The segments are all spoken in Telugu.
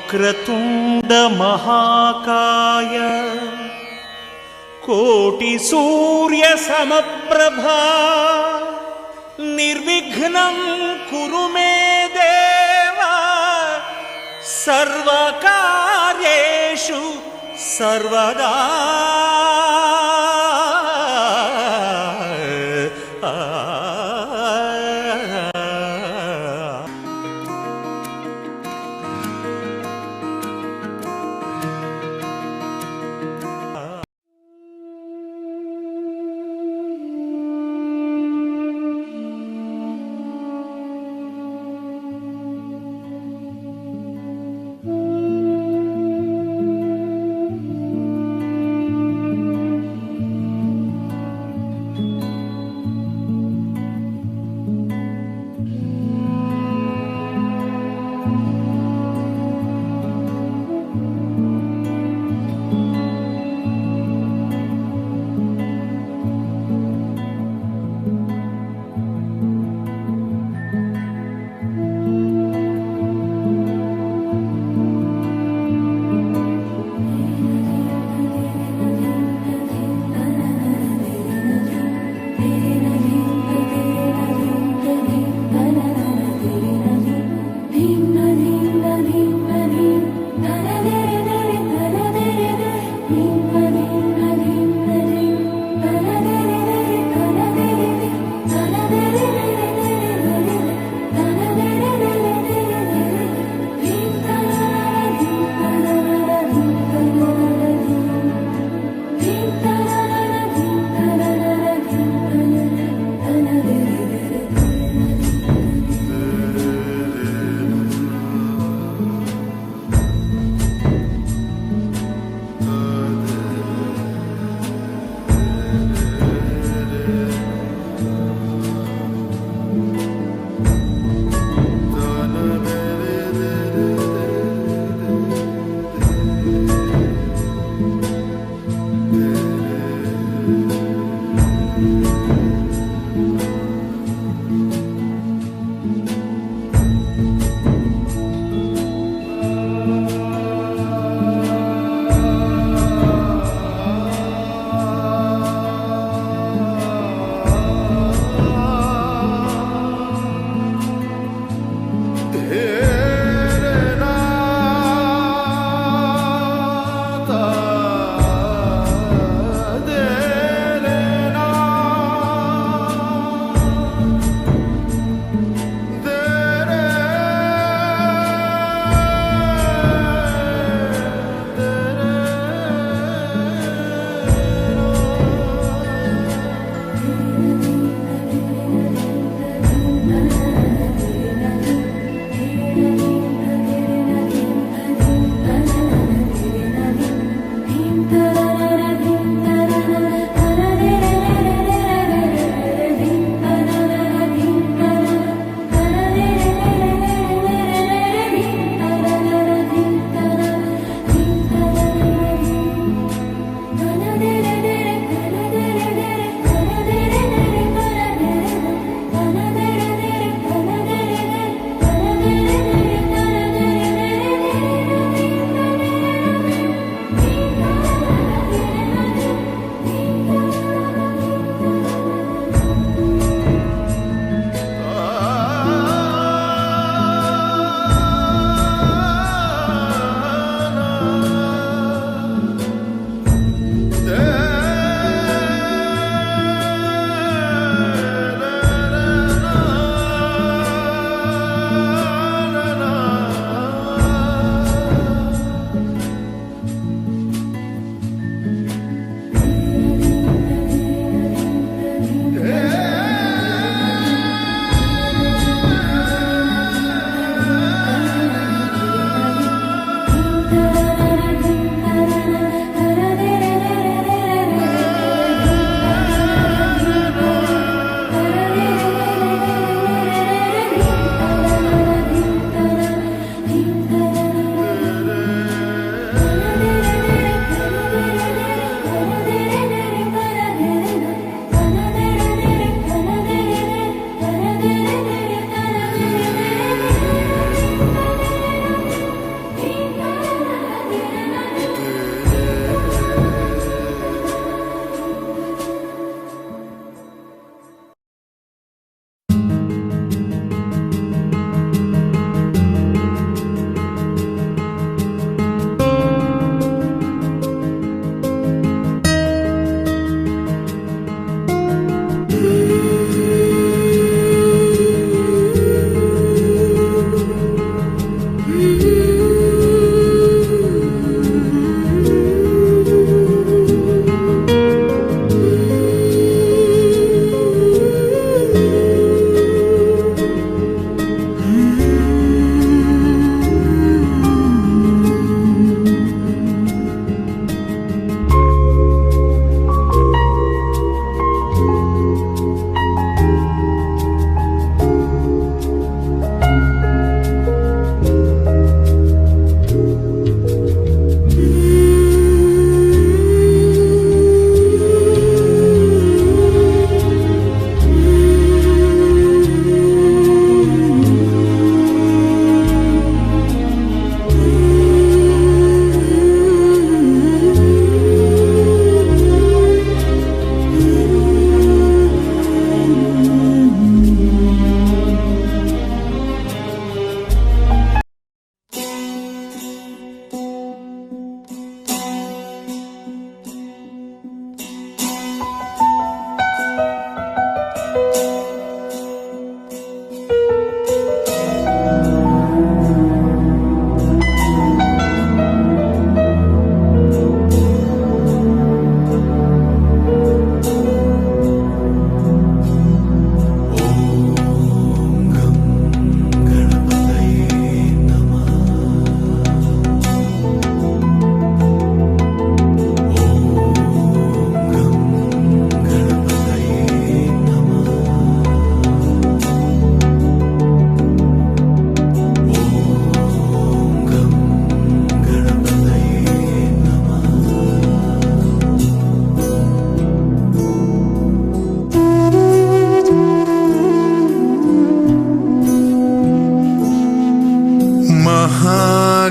ವಕ್ರತುಂಡ ಮಹಾಕಾಯ ಕೋಟಿ ಸೂರ್ಯ ಸಮಪ್ರಭಾ ನಿರ್ವಿಘ್ನಂ ಕುರು ಮೇ ದೇವ ಸರ್ವಕಾರ್ಯೇಷು ಸರ್ವದಾ.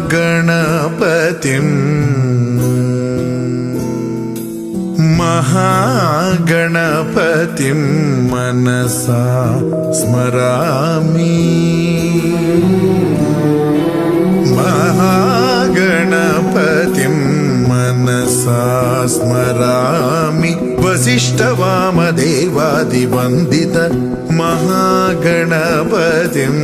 महागणपतिं महागणपतिं मनसा स्मरामि महागणपतिं मनसा स्मरामि वसिष्ठवामदेवादिवन्दित महागणपतिम्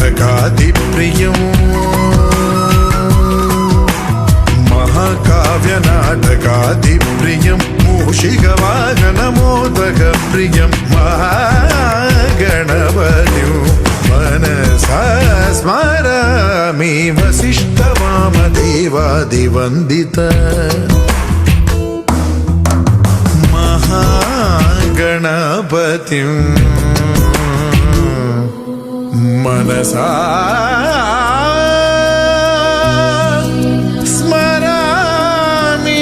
महाकाव्यनाटकादिप्रियं महाकाव्यनाटकादिप्रियं मूषिकवाहनमोदकप्रियं महागणपतिं मनसा स्मरामि वसिष्ठवामदेवादिवन्दित गणपतिं मनसा स्मरामि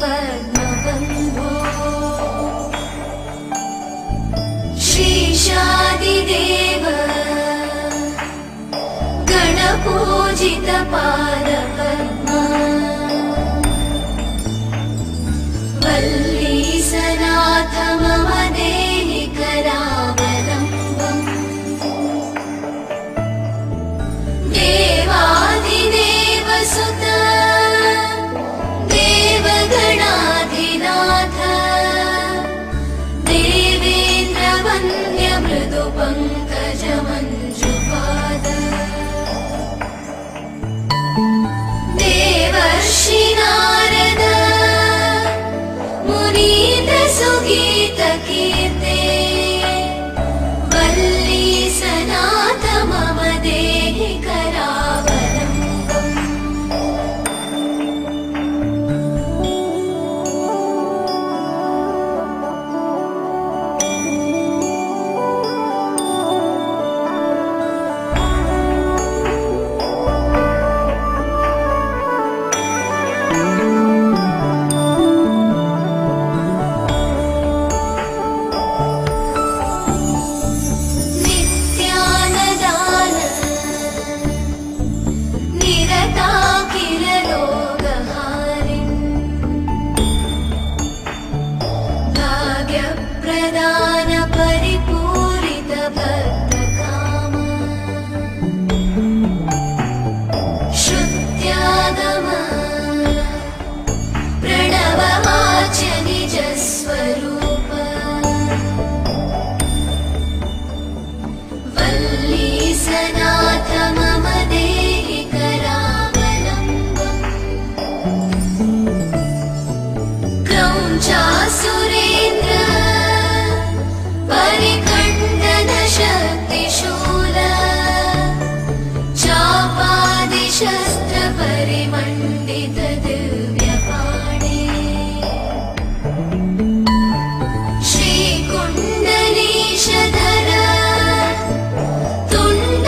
पद्मबन्धो श्रीशादिदेव गणपूजितपादपद्मा वल्लीसनाथ मम देहि करावलम्बम् देवादिदेव सुत देवगणाधिनाथ देवेन्द्रवन्द्य मृदुपङ्कजमञ्जुपाद देवर्षि नारद मुनीन्द्रसुगीतकीर्ते वल्लीसनाथ मम शस्त्र परिमण्डित दिव्यपाणे श्रीकुण्डलीशधर तुण्डशिखीन्द्रवाह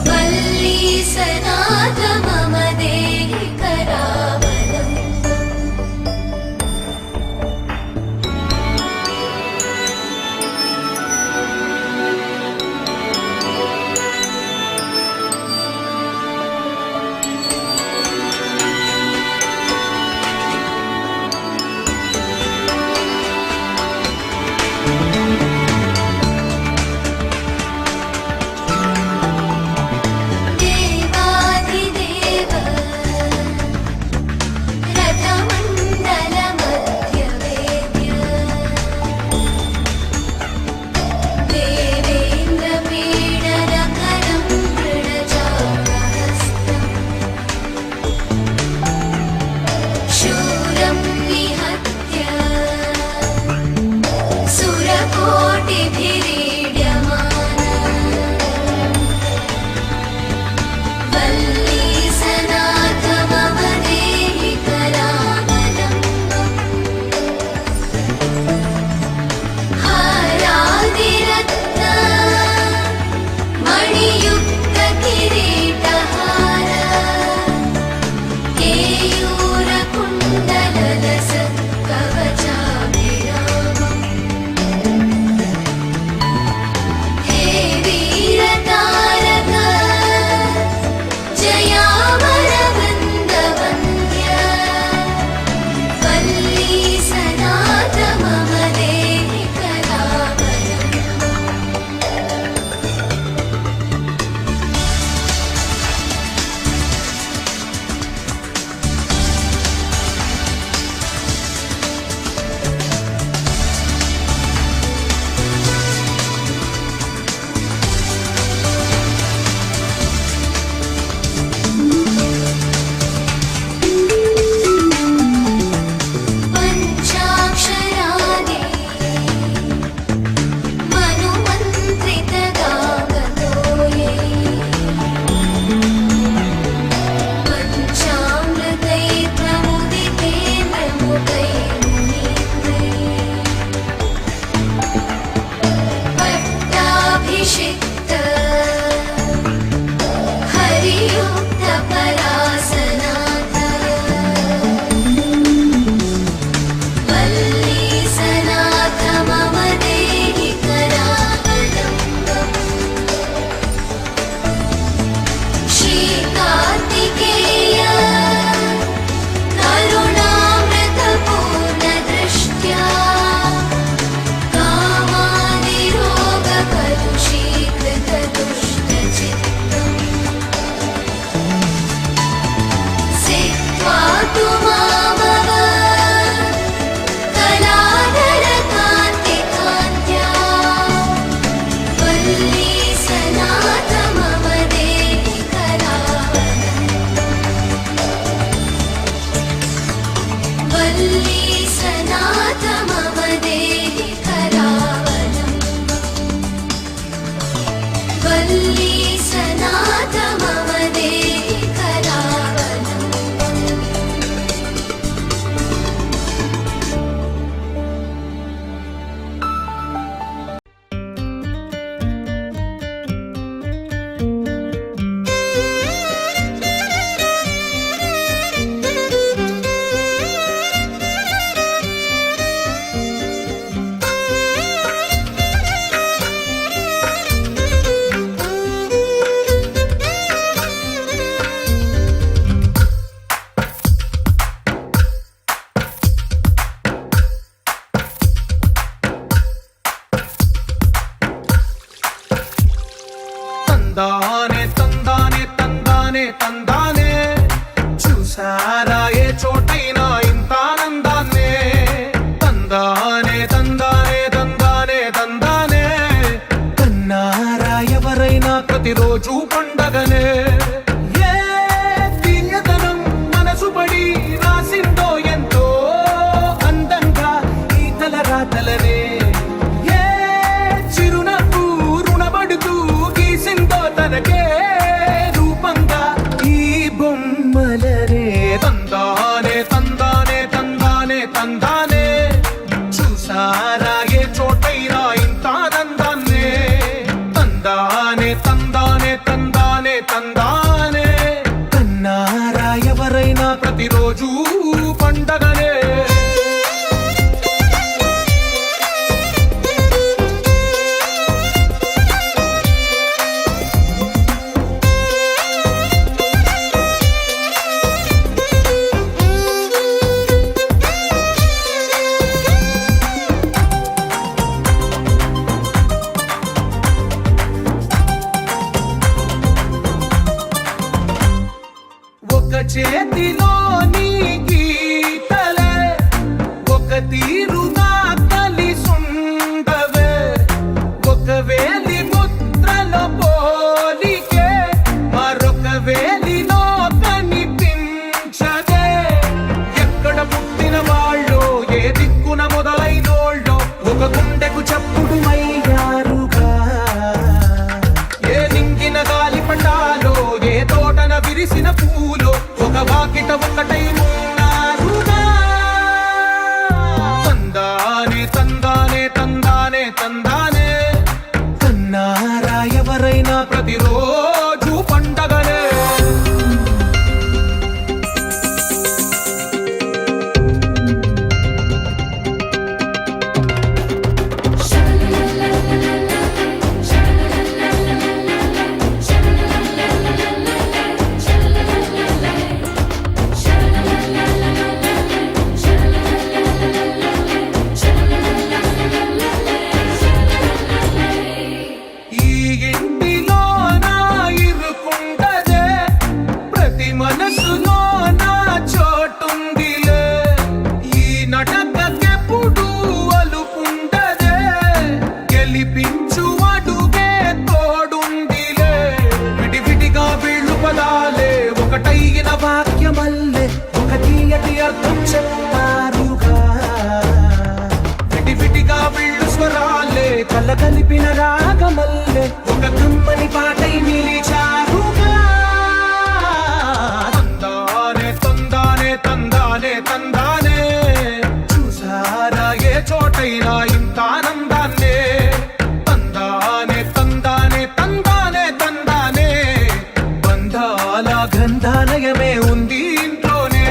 वल्लीसनाथ मम देहि करावलम्बम् देवाधिदेव रथमण्डलमध्यवेद्य देवेन्द्रपीडनकरं मृडचापहस्तम् शूरं निहत्य सुरकोटिभिरीड्यमानम् वल्लीसनाथ मम देहि करावलम्बम् हारादिरत्न मणियुक्तकिरीटहार केयूरकुण्डलसत्कवचाभिरामम् हे वीरतारक जयामरवृन्दवन्द्य वल्लीसनाथ मम देहि पञ्चाक्षरादि मनुमन्त्रितगागतो ये पञ्चामृतैर्प्रमुदितेन्द्रमुदैर्मुनीन्द्रैः पट्टाभिषिक्त हरियुक्तपरासनाथ वल्लीसनाथ मम देहि करावलम्बम् श्रीकार्तिकेय करुणामृतपूर्णदृष्ट्या कामादिरोगकलुषीकृतदुष्टचित्तम् सिक्त्वा तु मामव कलाधरकान्तिकान्त्या वल्लीसनाथ मम देहि करावलम्बम् वल्लीसनाथ मम देहि करावलम्बम् वल्लीसनाथ मम देहि తందానే తందానే తందానే తందానే చూసారా ఏ చోటైనా ఇంత ఆనందాన్నే తందానే తందానే తందానే తందానే కన్నారా ఎవరైనా ప్రతిరోజు పండగనే ఏ తీయదనం మనసు పడి రాసిందో ఎంతో అందంగా ఈ తలరాతలనే ఏ చిరునవ్వు రుణపడుతూ గీసిందో తందానే తందానే తందానే తందానే కన్నారా ఎవరైనా ప్రతిరోజు పండగనే ఒక చేతిలో నీ గీతలే ఒక తీరుగా కలిసుండవే ఒక వేలి ముద్రలో పోలికే మరొక వేలిలో కనిపించదే ఎక్కడ పుట్టిన వాళ్ళో ఏ దిక్కున మొదలైనోళ్ళో ఒక గుండెకు చప్పుడు అయ్యారుగా ఏ నింగిన గాలి పండాలో ఏ తోటన విరిసిన పూలో ఒక వాకిట ఒకటై ఉన్నారుగా తందానే తందానే తందానే తందానే కన్నారా ఎవరైనా ప్రతిరోజు పండగనే ఈ ఇంటిలో నా ఇరుకుండదే ప్రతి మనసులో నా చోటుందిలే ఈ నటకెప్పుడు అలుపుండదే గెలిపించు అడుగే తోడుందిలే విడివిడిగా వీళ్ళు పదాలే ఒకటైన వాక్యమల్లే ఒక తీయటి అర్థం చెప్పారుగా విడివిడిగా వీళ్ళు స్వరాలే కలగలిపిన రాగమల్లే ఒక కమ్మని పాటై నిలిచారుగా తందానే తందానే తందానే తందానే చూసారా ఏ చోటైనా ఇంత ఆనందాన్నే తందానే తందానే తందానే తందానే బంధాల గ్రంథాలయమే ఉంది ఇంట్లోనే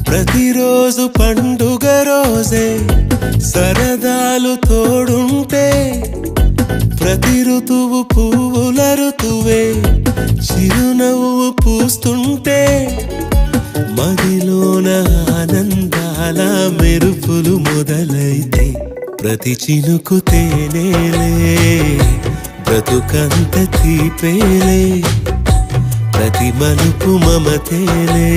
ప్రతిరోజు పండుగ రోజే సరదాలు తోడుంటే ప్రతి ఋతువు పువ్వుల ఋతువే చిరునవ్వు పూస్తుంటే మదిలోన ఆనందాల మెరుపులు మొదలైతే ప్రతి చినుకు తేనేలే బ్రతుకంత తీపేలే ప్రతి మలుపు మమతేలే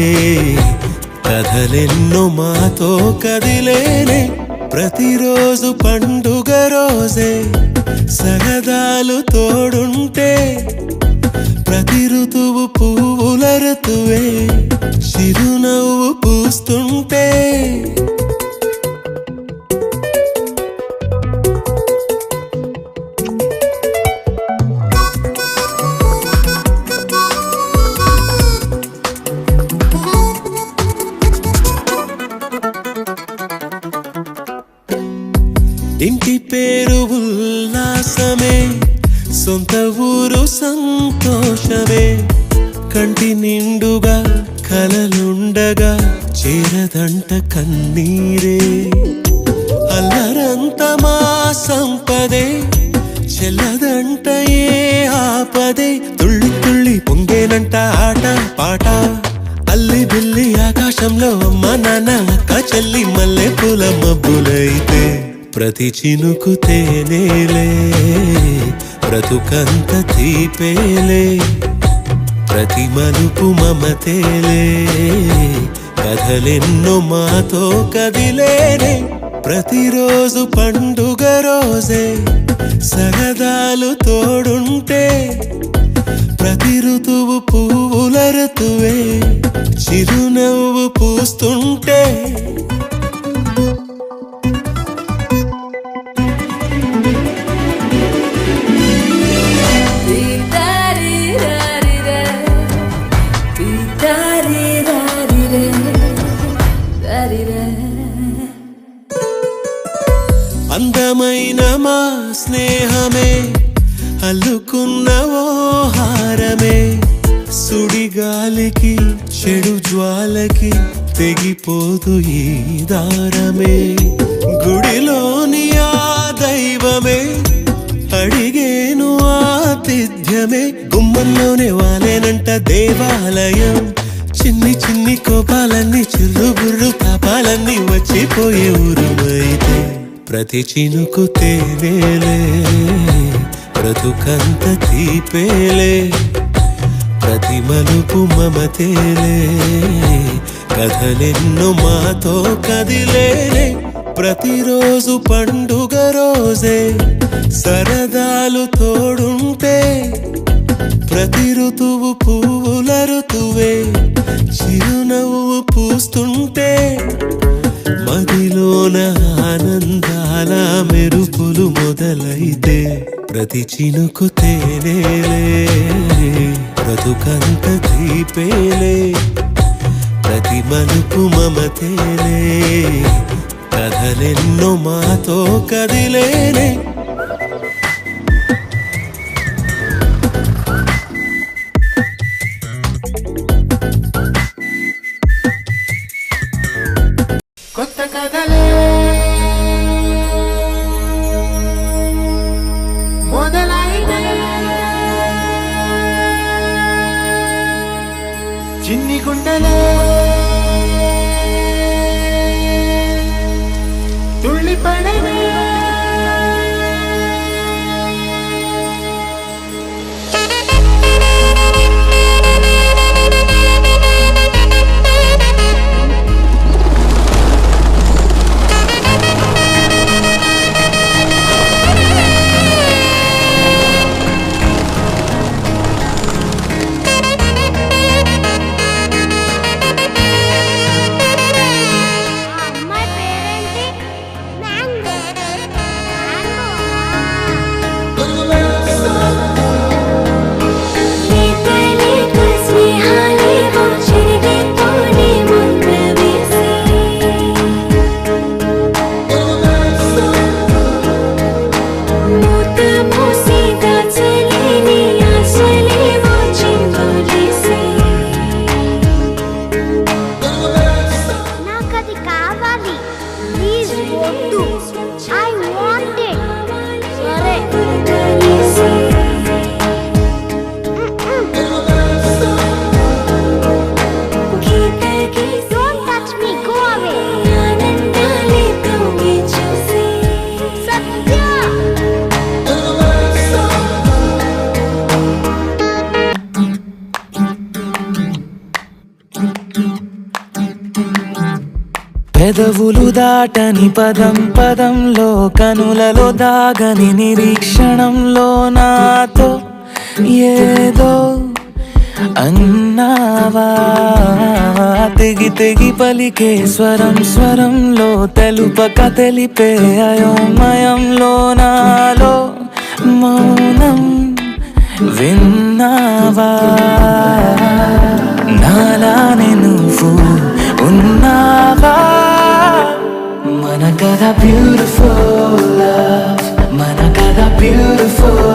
కథలెన్నో మాతో కదిలేనే ప్రతిరోజు పండుగ రోజే సరదాలు తోడుంటే ప్రతి ఋతువు పువ్వుల ఋతువే చిరునవ్వు పూస్తుంటే ఇంటి పేరు ఉల్లాసమే సొంత ఊరు సంతోషమే కంటి నిండుగా కలలుండగా చేరదంట కన్నీరే అల్లరంత మా సంపదే చెల్లదంట ఏ ఆపదే తుళ్ళి తుళ్ళి పొంగేనంట ఆట పాట అల్లి బిల్లి ఆకాశంలో అమ్మ నాన్న అక్క చెల్లి మల్లె పూల మబ్బులైతే ప్రతి చినుకు తేనేలే బ్రతుకంత తీపేలే ప్రతి మలుపు మమతేలే కథలెన్నో మాతో కదిలేనే ప్రతిరోజు పండుగ రోజే సరదాలు తోడుంటే ప్రతి ఋతువు పువ్వుల ఋతువే చిరునవ్వు పూస్తుంటే అందమైన మా స్నేహమే అల్లుకున్న ఓ హారమే సుడిగాలికి చెడు జ్వాలకి తెగిపోదు ఈ దారమే గుడిలోని ఆ దైవమే అడిగేను ఆతిథ్యమే గుమ్మంలోనే వాలేనంట దేవాలయం చిన్ని చిన్ని కోపాలన్నీ చిల్లుబుర్రు తాపాలన్నీ వచ్చిపోయే ఊరుమైతే ప్రతి చినుకు తేనేలే బ్రతుకంత తీపేలే ప్రతి మలుపు మమతేలే కథలెన్నో మాతో కదిలేనే ప్రతిరోజు పండుగ రోజే సరదాలు తోడుంటే ప్రతి ఋతువు పువ్వుల ఋతువే చిరునవ్వు పూస్తుంటే మదిలోన ఆనందాల మెరుపులు మొదలైతే ప్రతి చినుకు తేనేలే బ్రతుకంత తీపేలే ప్రతి మలుపు మమతేలే కథలెన్నో మాతో కదిలేనే కొత్త కథలే మొదలైన చిన్ని గుండెలే తుళ్ళిపడవే అమ్మాయి పేరేంటి? మ్యాంగో. లేత లేత స్నేహాలేవో చిరిగిపోని ముంద వేసి మూత మూసి దాచలేని ఆశలేవో చిందులేసి నాకది కావాలి ప్లీజ్ వద్దు ఐ వాంట్ ఇట్ సరే don't touch me go away ఆనందాలే తొంగి చూసి సత్య పెదవులు దాటని పదం పదంలో కనులలో దాగని నిరీక్షణంలో నాతో ఏదో అన్నావా తెగి తెగి పలికే స్వరం స్వరంలో తెలుపక తెలిపే అయోమయంలో నాలో మౌనం విన్నావా నాలానే నువ్వు ఉన్నావా మన కథ బ్యూటిఫుల్ లవ్ మన కథ బ్యూటిఫుల్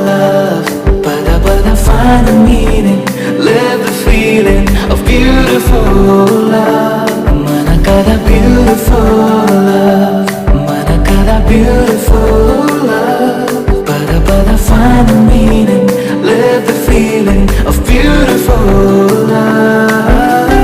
లవ్ పద పద find the meaning live the feeling of beautiful love మన కథ beautiful love మన కథ beautiful love పద పద find the meaning live the feeling of beautiful love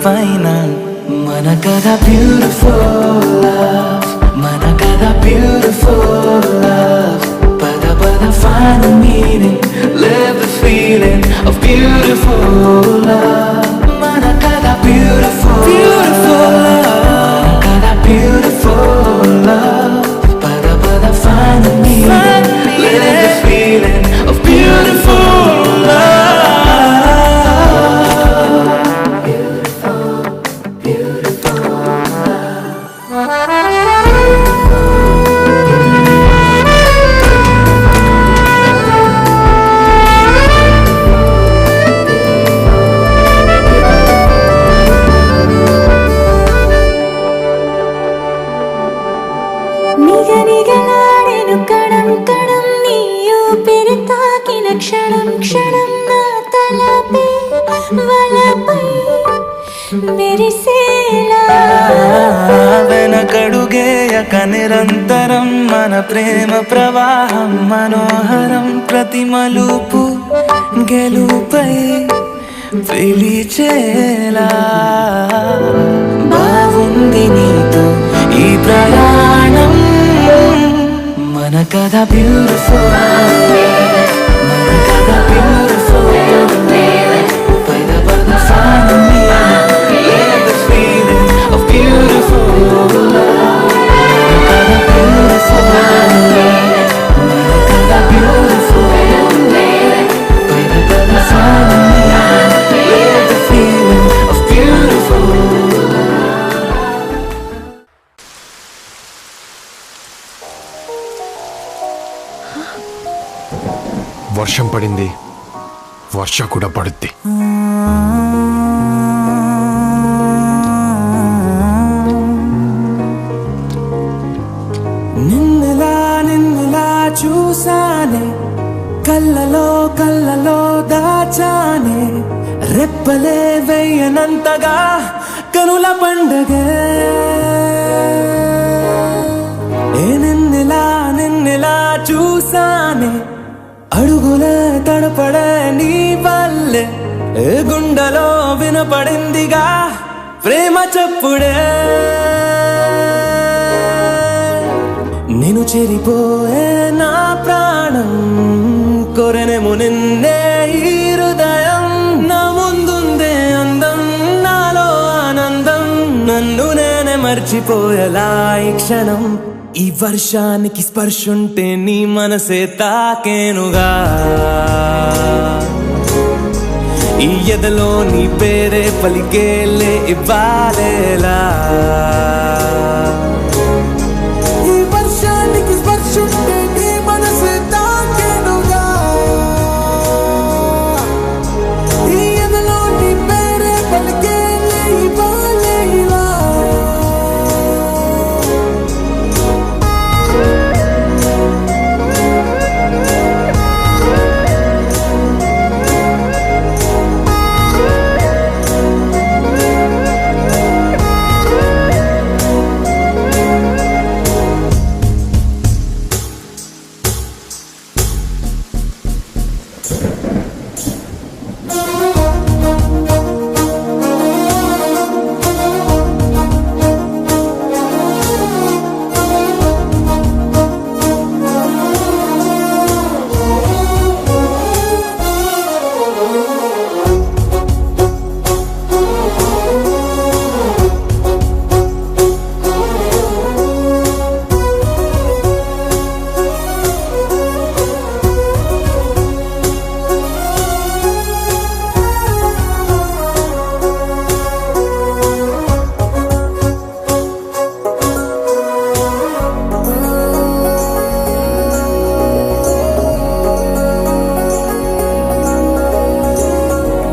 పైన మన కథ బ్యూటిఫుల్ లవ్ మన కథ బ్యూటిఫుల్ లవ్ పద పద find the meaning live the feeling of beautiful love మన కథ beautiful love మన కథ beautiful love పద పద find the meaning live the feeling of beautiful love నిగనిగలాడెను కణం కణం నీ ఊపిరి తాకిన క్షణం క్షణం నా తలపై వలపై మెరిసేలా వెనకడుగేయక నిరంతరం మన ప్రేమ ప్రవాహం మనోహరం ప్రతి మలుపు గెలుపై పిలిచేలా బాగుంది నీతో ఈ ప్రయాణం మన కథ బ్యూటిఫుల్ మన కథ బ్యూటిఫుల్ పద పద find the meaning live the feeling of beautiful love మన కథ beautiful మన కథ beautiful పద పద find the meaning live the feeling of beautiful వర్షం పడింది, వర్ష కూడా పడుద్ది. నిన్నలా చూసానే కళ్ళలో కళ్ళలో దాచానే రెప్పలే వెయ్యనంతగా కనుల పండగే నిన్నలా చూసానే అడుగులే తడపడే నీ వల్లే గుండెలో వినపడిందిగా ప్రేమ చప్పుడే నేను చెరిపోయే నా ప్రాణం కొరెనేమో నిన్నే ఈ హృదయం నా ముందుందే అందం నాలో ఆనందం నన్ను నేనే మర్చిపోయేలా ఈ క్షణం ఈ వర్షానికి స్పర్శుంటే నీ మనసే తాకేనుగా ఈ ఎదలో నీ పేరే పలికేలే ఇవ్వాలేలా ఈ వర్షానికి స్పర్శుంటే నీ మనసే తాకేనుగా ఈ ఎదలో నీ పేరే పలికేలే ఇవ్వాలేలా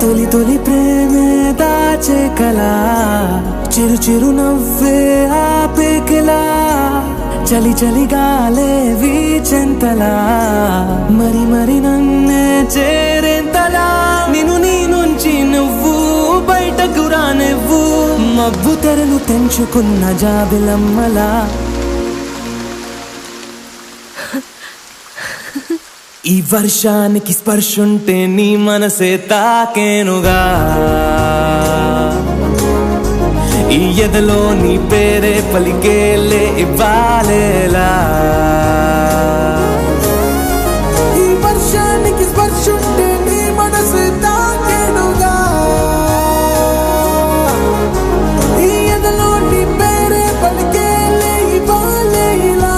తొలి తొలి ప్రేమే దాచే కలా చిరు చిరు నవ్వే ఆపే కిలా చలి చలి గాలే వీచెంతలా మరి మరి నన్నే చేరేంతలా నిన్ను నీ నుంచి నువ్వు బయటకు రానివ్వు మబ్బు తెరలు తెంచుకున్న జాబిలమ్మలా ఈ వర్షానికి స్పర్శుంటే నీ మనసే తాకేనుగా ఈ ఎదలో నీ పేరే పలికేలే ఇవ్వాలేలా ఈ వర్షానికి స్పర్శుంటే నీ మనసు తాకేనుగా ఈ ఎదలో నీ పేరే పలికేలే ఇవ్వాలేలా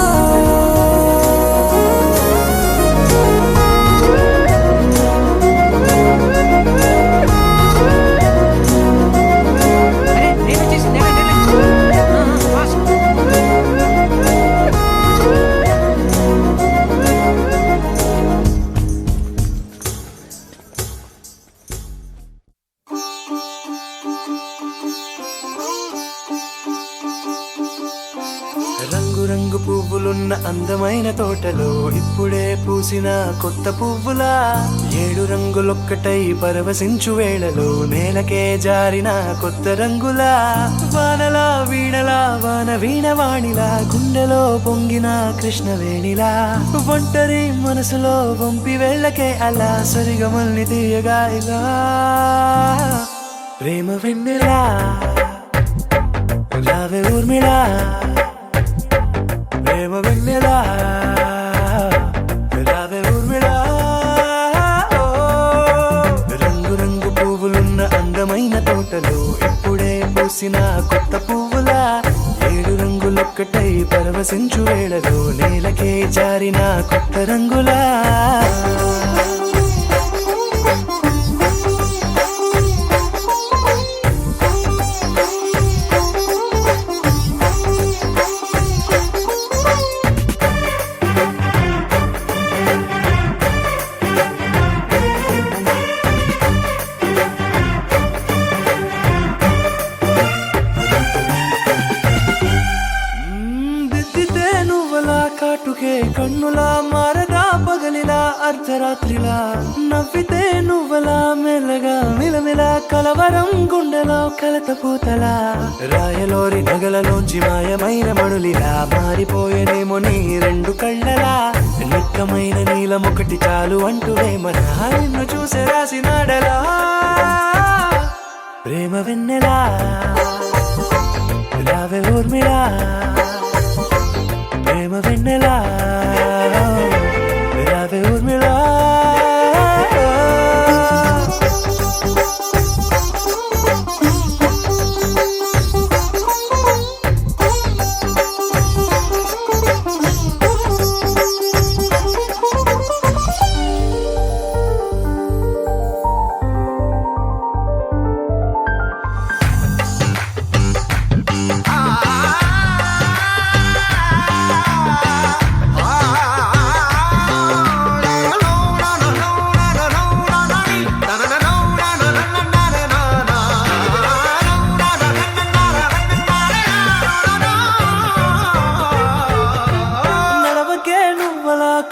రంగు పువ్వులున్న అందమైన తోటలో ఇప్పుడే పూసిన కొత్త పువ్వులా 7 రంగులొక్కటై పరవశించు వేళలో నేలకే జారిన కొత్త రంగులా వానలా వీణలా వాన వీణవాణిలా గుండెలో పొంగిన కృష్ణవేణిలా ఒంటరి మనసులో వంపి వెళ్ళకే అలా సరిగమల్ని తీయగా ఇలా ప్రేమ వెన్నెలా రావే ఊర్మిళా ప్రేమ వెన్నెలా రావే ఊర్మిళా రంగు రంగు పువ్వులున్న అందమైన తోటలో ఇప్పుడే పూసిన కొత్త పువ్వులా 7 రంగులొక్కటై పరవశించు వేళలో నేలకే జారిన కొత్త రంగులా కాటుకే కన్నులా మారగా పగలిలా అర్ధరాత్రిలా నవ్వితే నువ్వలా మెల్లగా మిలమిలా కలవరం గుండెలో కలతపోతలా రాయలోరి నగలలోంచి మాయమైన మణులిలా మారిపోయేనేమో నీ 2 కళ్ళలా నిక్కమైన నీలమొకటి చాలు అంటూ వేమన నిన్ను చూసే రాసినాడలా ప్రేమ వెన్నెలా రావే ఊర్మిళా ప్రేమ వెన్నెలా రావే ఊర్మిళా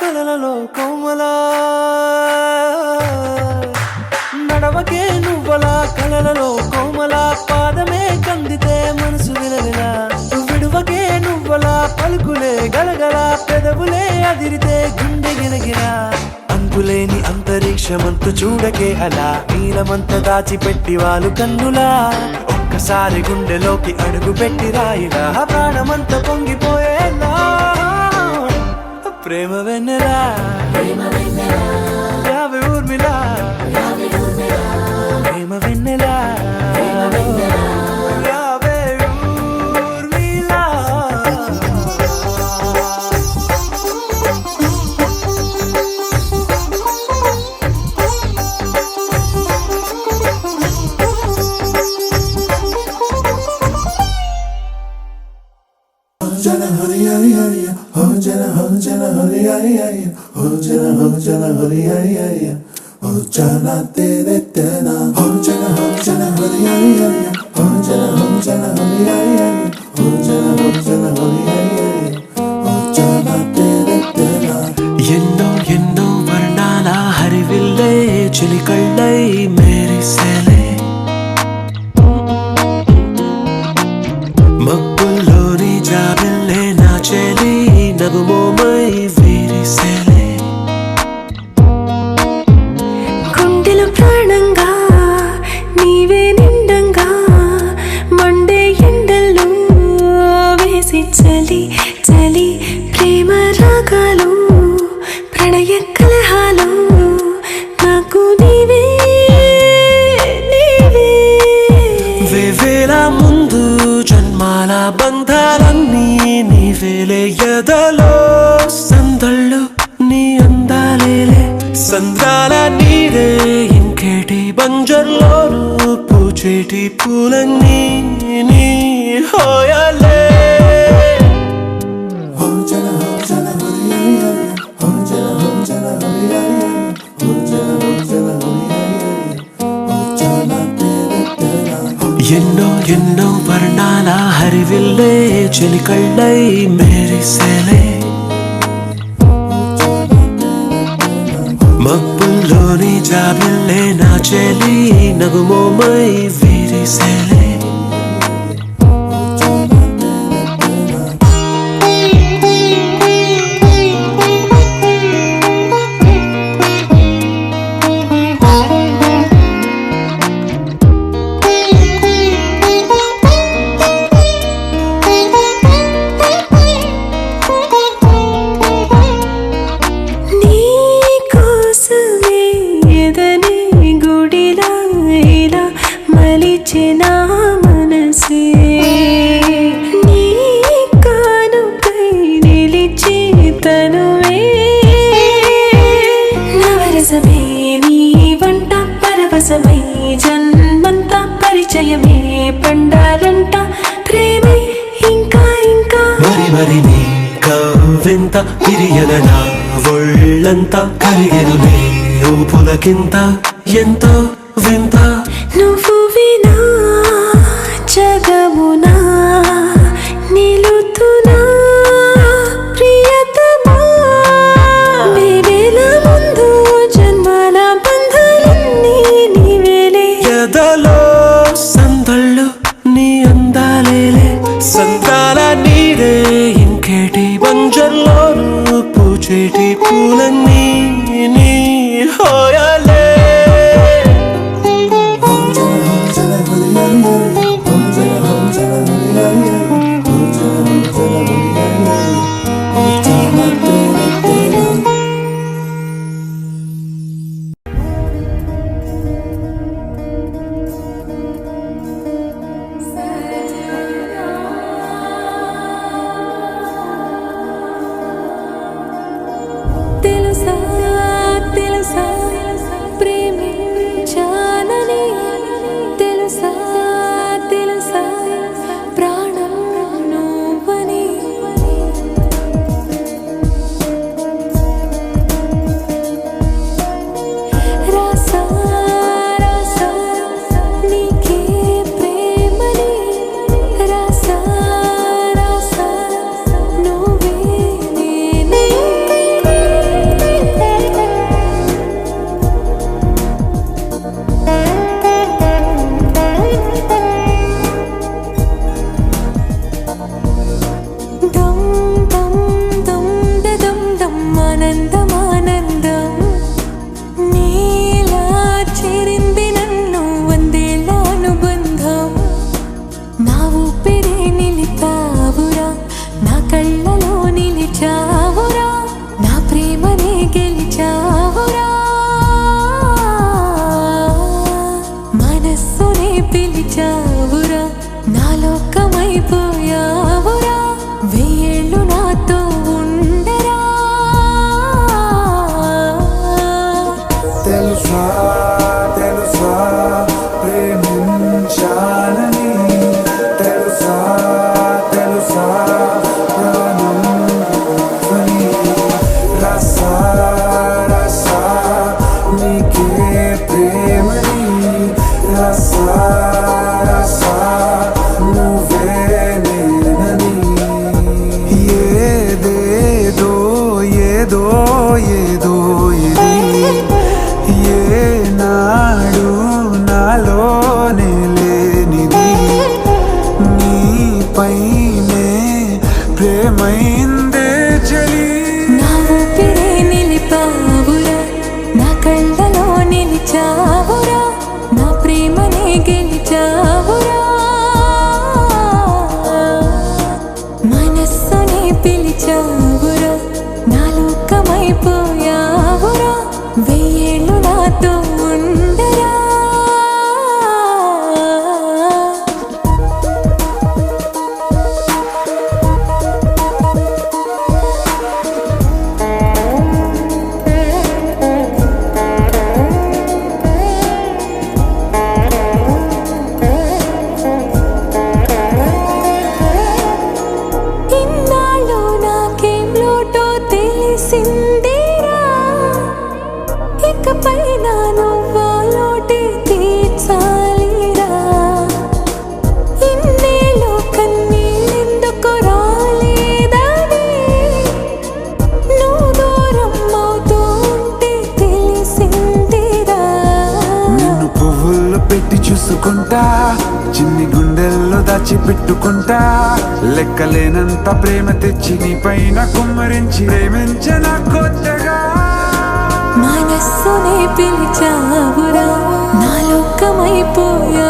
కలలలో కోమలా నడవకే నువ్వలా కలలలో కోమలా పాదమే కందితే మనసు విలవిలా విడువకే నువ్వలా పలుకులే గలగల పెదవులే అదిరితే గుండె గిలగిలా అంతులేని అంతరిక్షమంతు చూడకే అలా నీలమంత దాచిపెట్టి వాళ్ళు కన్నులా ఒక్కసారి గుండెలోకి అడుగు పెట్టి రాయిలా ప్రాణమంత పొంగిపోయేలా ప్రేమ వెన్నెలా రావే ఊర్మిళా ప్రేమ వెన్నెలా రావే Urmila jana hari hari hari ho jana hari hari hari ho jana hari hari hari ho jana tere tena ho jana hari hari hari ho jana hari hari hari ho jana hari hari hari ho jana tere tena ఎన్నో ఎన్నో వర్ణాల హరివిల్లే చిలికళ్ళై మేరిసేలే మబ్బుల్లోని జాబిల్లే నా చెలి నగుమోమై వీరిసేలే గుండెలో ప్రాణంగా ఎదలో సందళ్ళు నీ అందాలేలే సంద్రాల నీరే ఇంకేటి బంజర్లోను పూచేటి పూలన్నీ నీ హోయలే ఎన్నో ఎన్నో వర్ణాల హరివిల్లే చెలికళ్ళై మెరిసేలే మబ్బుల్లోని జాబిల్లే నా చెలి నగుమోమై విరిసేలే జన్మంతా పరిచయమే పండాలంట ప్రేమే ఇంకా ఇంకా మరి మరి నీ కవ్వింత తిరియద నా ఒళ్ళంతా కలిగెనులే ఊపులకింత ఎంతో వింత నువ్వు వినా జగమునా నిలుతున్నా ప్రియతమా వేవేల ముందు జన్మల బంధాలన్నీ నీవేలే ఎదలో సందళ్ళు నీ అందాలేలే సంద్రాల నీరే ఇంకేటి బంజర్లోను పూచేటి పూలన్నీ నీ హోయలే తెలుసా తెలుసా ప్రేమించానని తెలుసా తెలుసా ప్రాణం నువ్వని రాసా రాసా నీకే ప్రేమని రాసా రాసా నువ్వే నేనే దమ్ దమ్ దమ్ దమ్ దమ్ ఆనందం ఆనందం నీలా చేరింది నన్ను వందేళ్ళ అనుబంధం నా ఊపిరి నిలిపావురా నా కళ్ళలో నిలిచావురా నా ప్రేమనే గెలిచావురా మనస్సునే పిలిచావురా నా లోకమైపోయావురా వెయ్యేళ్ళు నాతో ఉండరా తెలుసా తెలుసా ప్రేమించాలని తెలుసా తెలుసా ప్రాణం నువ్వని రసా రసా నీకే ప్రేమని రసా రసా నువ్వే నేనని ఏదేదో ఏదో ఏదో ఇది ఏనాడు నాలోనే లేనిది నీపైనే ప్రేమైందే చలి నా ఊపిరే నిలిపావురా నా కళ్ళలో నిలిచావురా నా ప్రేమనే గెలిచావురా చేసుకుంటా చిన్ని గుండెల్లో దాచిపెట్టుకుంటా లెక్కలేనంత ప్రేమ తెచ్చి నీ పైన కుమ్మరించి ప్రేమించిన కొత్తగా మనస్సునే పిలిచావురా నా లోకమైపోయా